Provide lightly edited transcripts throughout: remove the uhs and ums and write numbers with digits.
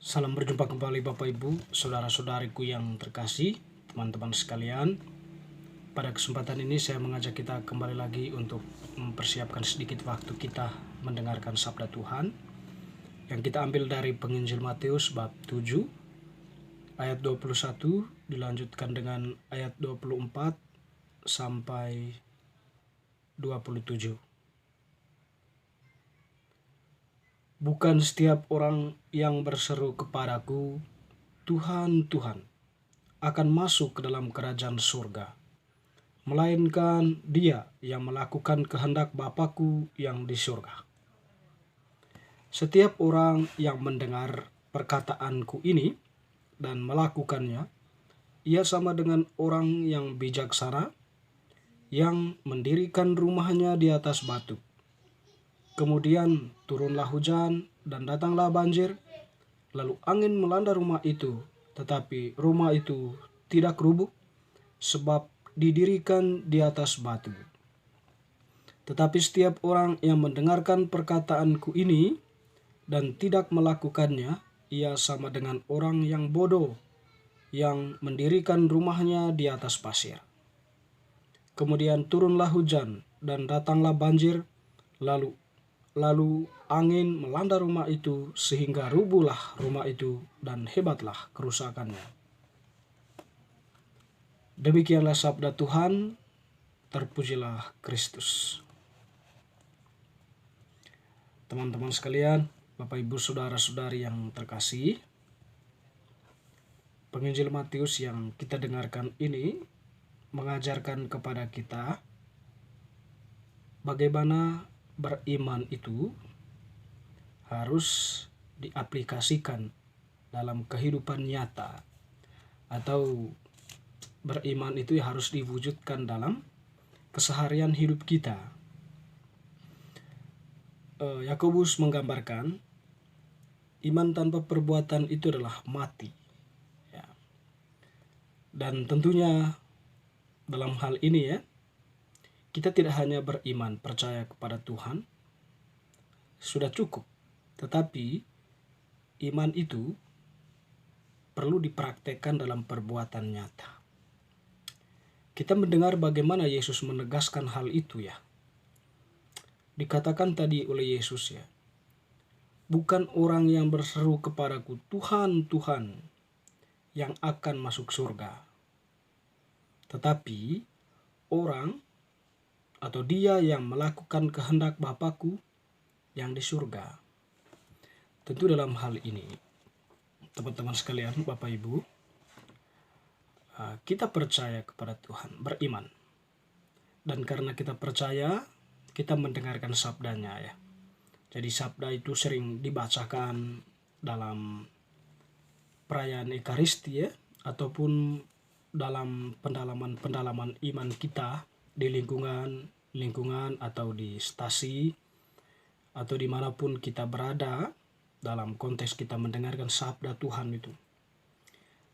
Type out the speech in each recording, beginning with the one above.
Salam berjumpa kembali Bapak Ibu, saudara-saudariku yang terkasih, teman-teman sekalian. Pada kesempatan ini saya mengajak kita kembali lagi untuk mempersiapkan sedikit waktu kita mendengarkan sabda Tuhan yang kita ambil dari Penginjil Matius bab 7 ayat 21 dilanjutkan dengan ayat 24 sampai 27. Bukan setiap orang yang berseru kepadaku, Tuhan, Tuhan, akan masuk ke dalam kerajaan surga, melainkan dia yang melakukan kehendak Bapakku yang di surga. Setiap orang yang mendengar perkataanku ini dan melakukannya, ia sama dengan orang yang bijaksana yang mendirikan rumahnya di atas batu. Kemudian turunlah hujan dan datanglah banjir, lalu angin melanda rumah itu, tetapi rumah itu tidak rubuh, sebab didirikan di atas batu. Tetapi setiap orang yang mendengarkan perkataanku ini dan tidak melakukannya, ia sama dengan orang yang bodoh, yang mendirikan rumahnya di atas pasir. Kemudian turunlah hujan dan datanglah banjir, lalu angin melanda rumah itu sehingga rubuhlah rumah itu dan hebatlah kerusakannya. Demikianlah sabda Tuhan, terpujilah Kristus. Teman-teman sekalian, Bapak Ibu saudara-saudari yang terkasih, Penginjil Matius yang kita dengarkan ini mengajarkan kepada kita bagaimana beriman itu harus diaplikasikan dalam kehidupan nyata, atau beriman itu harus diwujudkan dalam keseharian hidup kita. Yakobus menggambarkan iman tanpa perbuatan itu adalah mati. Ya. Dan tentunya dalam hal ini kita tidak hanya beriman percaya kepada Tuhan, sudah cukup. Tetapi iman itu perlu dipraktekkan dalam perbuatan nyata. Kita mendengar bagaimana Yesus menegaskan hal itu ya. Dikatakan tadi oleh Yesus bukan orang yang berseru kepadaku, Tuhan, Tuhan, yang akan masuk surga. Tetapi orang atau dia yang melakukan kehendak Bapakku yang di surga. Tentu dalam hal ini, teman-teman sekalian, Bapak Ibu, kita percaya kepada Tuhan, beriman. Dan karena kita percaya, kita mendengarkan sabdanya ya. Jadi sabda itu sering dibacakan dalam perayaan Ekaristi ataupun dalam pendalaman iman kita di lingkungan atau di stasi atau dimanapun kita berada dalam konteks kita mendengarkan sabda Tuhan itu.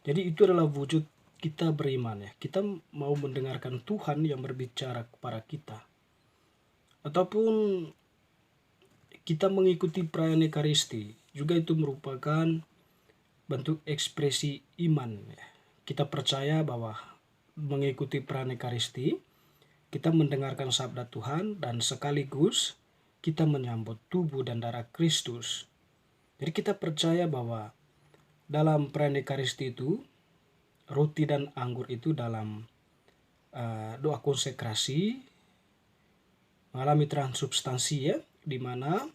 Jadi itu adalah wujud kita beriman ya. Kita mau mendengarkan Tuhan yang berbicara kepada kita. Ataupun kita mengikuti perayaan Ekaristi, juga itu merupakan bentuk ekspresi iman ya. Kita percaya bahwa mengikuti perayaan Ekaristi, kita mendengarkan sabda Tuhan dan sekaligus kita menyambut tubuh dan darah Kristus. Jadi kita percaya bahwa dalam perayaan Ekaristi itu, roti dan anggur itu dalam doa konsekrasi mengalami transubstansi ya, di mana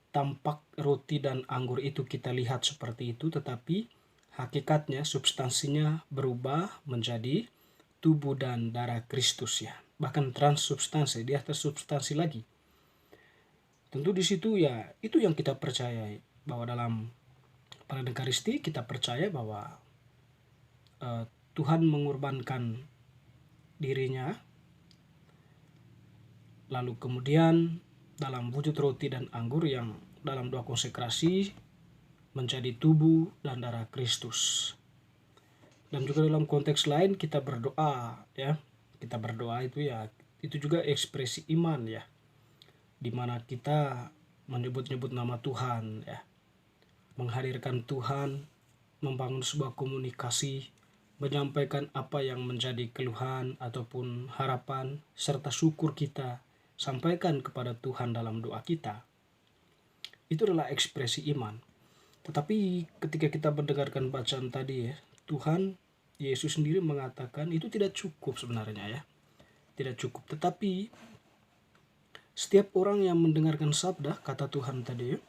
tampak roti dan anggur itu kita lihat seperti itu, tetapi hakikatnya substansinya berubah menjadi tubuh dan darah Kristus ya. Bahkan transubstansi, di atas substansi lagi. Tentu di situ ya, itu yang kita percaya bahwa dalam perayaan Ekaristi kita percaya bahwa Tuhan mengorbankan dirinya, lalu kemudian dalam wujud roti dan anggur yang dalam doa konsekrasi menjadi tubuh dan darah Kristus. Dan juga dalam konteks lain kita berdoa ya. Kita berdoa itu ya, itu juga ekspresi iman ya. Di mana kita menyebut-nyebut nama Tuhan ya. menghadirkan Tuhan, membangun sebuah komunikasi, menyampaikan apa yang menjadi keluhan ataupun harapan serta syukur kita, sampaikan kepada Tuhan dalam doa kita. Itu adalah ekspresi iman. Tetapi ketika kita mendengarkan bacaan tadi ya, Tuhan Yesus sendiri mengatakan itu tidak cukup sebenarnya ya. Tidak cukup. Tetapi setiap orang yang mendengarkan sabda, kata Tuhan tadi ya,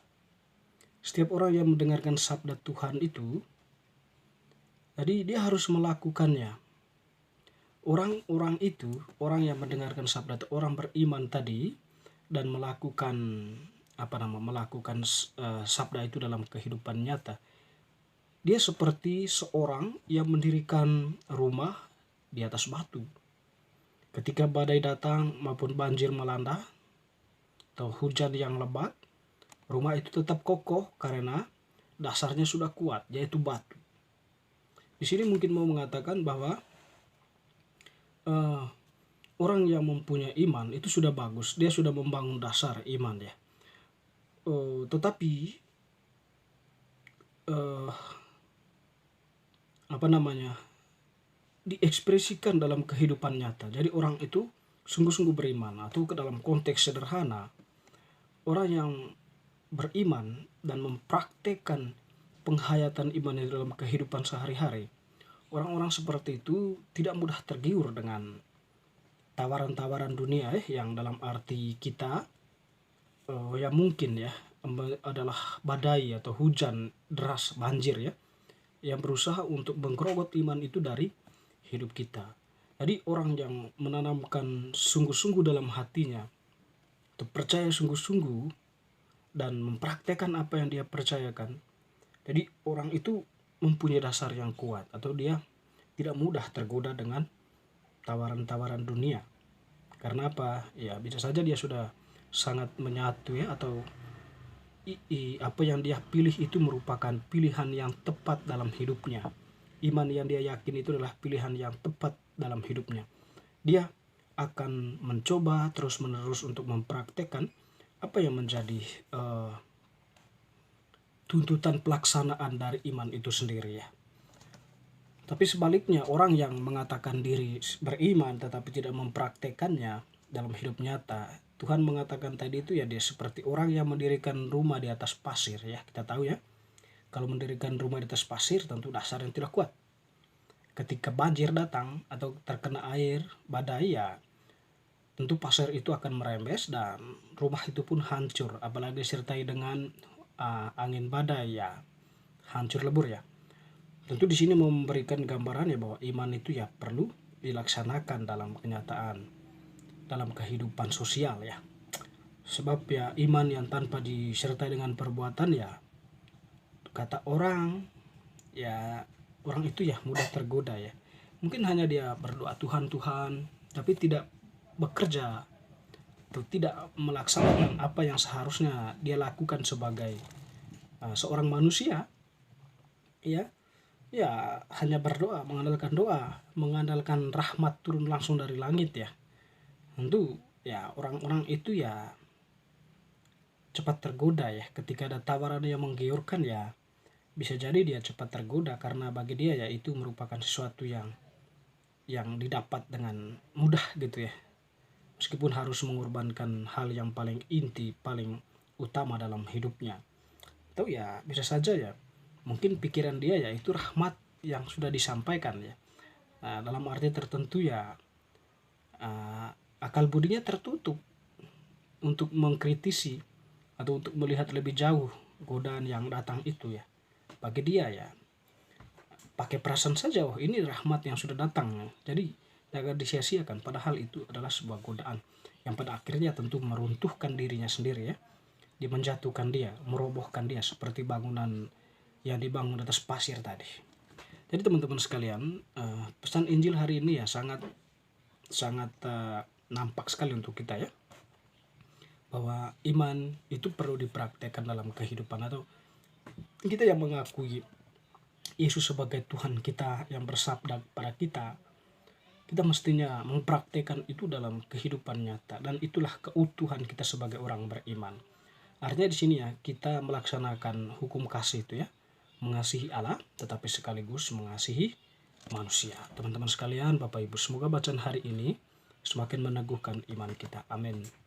setiap orang yang mendengarkan sabda Tuhan itu, jadi dia harus melakukannya. Orang-orang itu, orang yang mendengarkan sabda, orang beriman tadi dan melakukan sabda itu dalam kehidupan nyata. Dia seperti seorang yang mendirikan rumah di atas batu. Ketika badai datang maupun banjir melanda atau hujan yang lebat, rumah itu tetap kokoh karena dasarnya sudah kuat, yaitu batu. Di sini mungkin mau mengatakan bahwa orang yang mempunyai iman itu sudah bagus, dia sudah membangun dasar iman ya. Tetapi diekspresikan dalam kehidupan nyata. Jadi orang itu sungguh-sungguh beriman, atau ke dalam konteks sederhana, orang yang beriman dan mempraktekkan penghayatan iman di dalam kehidupan sehari-hari. Orang-orang seperti itu tidak mudah tergiur dengan tawaran-tawaran dunia yang dalam arti kita yang mungkin ya adalah badai atau hujan deras, banjir ya, yang berusaha untuk menggerogot iman itu dari hidup kita. Jadi orang yang menanamkan sungguh-sungguh dalam hatinya, atau percaya sungguh-sungguh dan mempraktekkan apa yang dia percayakan, jadi orang itu mempunyai dasar yang kuat, atau dia tidak mudah tergoda dengan tawaran-tawaran dunia. Karena apa? Ya bisa saja dia sudah sangat menyatu ya, atau apa yang dia pilih itu merupakan pilihan yang tepat dalam hidupnya. Iman yang dia yakin itu adalah pilihan yang tepat dalam hidupnya. Dia akan mencoba terus-menerus untuk mempraktekkan apa yang menjadi tuntutan pelaksanaan dari iman itu sendiri ya. Tapi sebaliknya, orang yang mengatakan diri beriman tetapi tidak mempraktekannya dalam hidup nyata, Tuhan mengatakan tadi itu ya, dia seperti orang yang mendirikan rumah di atas pasir ya. Kita tahu ya, kalau mendirikan rumah di atas pasir tentu dasar yang tidak kuat. Ketika banjir datang atau terkena air badai ya, tentu pasir itu akan merembes dan rumah itu pun hancur. Apalagi disertai dengan angin badai ya, hancur lebur ya. Tentu di sini memberikan gambaran ya bahwa iman itu ya perlu dilaksanakan dalam kenyataan, dalam kehidupan sosial ya. Sebab ya iman yang tanpa disertai dengan perbuatan ya, kata orang ya, orang itu ya mudah tergoda ya. Mungkin hanya dia berdoa Tuhan Tuhan, tapi tidak bekerja atau tidak melaksanakan apa yang seharusnya dia lakukan sebagai seorang manusia ya. Ya hanya berdoa, mengandalkan rahmat turun langsung dari langit ya. Tentu ya orang-orang itu ya cepat tergoda ya, ketika ada tawaran yang menggiurkan ya, bisa jadi dia cepat tergoda karena bagi dia ya itu merupakan sesuatu yang didapat dengan mudah gitu ya. Meskipun harus mengorbankan hal yang paling inti, paling utama dalam hidupnya. Atau ya bisa saja ya, mungkin pikiran dia ya itu rahmat yang sudah disampaikan ya. Nah, dalam arti tertentu ya akal budinya tertutup untuk mengkritisi atau untuk melihat lebih jauh godaan yang datang itu ya. Bagi dia ya pakai perasaan saja, oh ini rahmat yang sudah datang, jadi jangan disia-siakan, padahal itu adalah sebuah godaan yang pada akhirnya tentu meruntuhkan dirinya sendiri ya. Dia menjatuhkan dia, merobohkan dia seperti bangunan yang dibangun atas pasir tadi. Jadi teman-teman sekalian, pesan Injil hari ini ya sangat nampak sekali untuk kita ya, bahwa iman itu perlu dipraktekkan dalam kehidupan. Atau kita yang mengakui Yesus sebagai Tuhan kita yang bersabda kepada kita mestinya mempraktekkan itu dalam kehidupan nyata, dan itulah keutuhan kita sebagai orang beriman. Artinya di sini ya, kita melaksanakan hukum kasih itu ya, mengasihi Allah tetapi sekaligus mengasihi manusia. Teman-teman sekalian, Bapak Ibu, semoga bacaan hari ini semakin meneguhkan iman kita. Amin.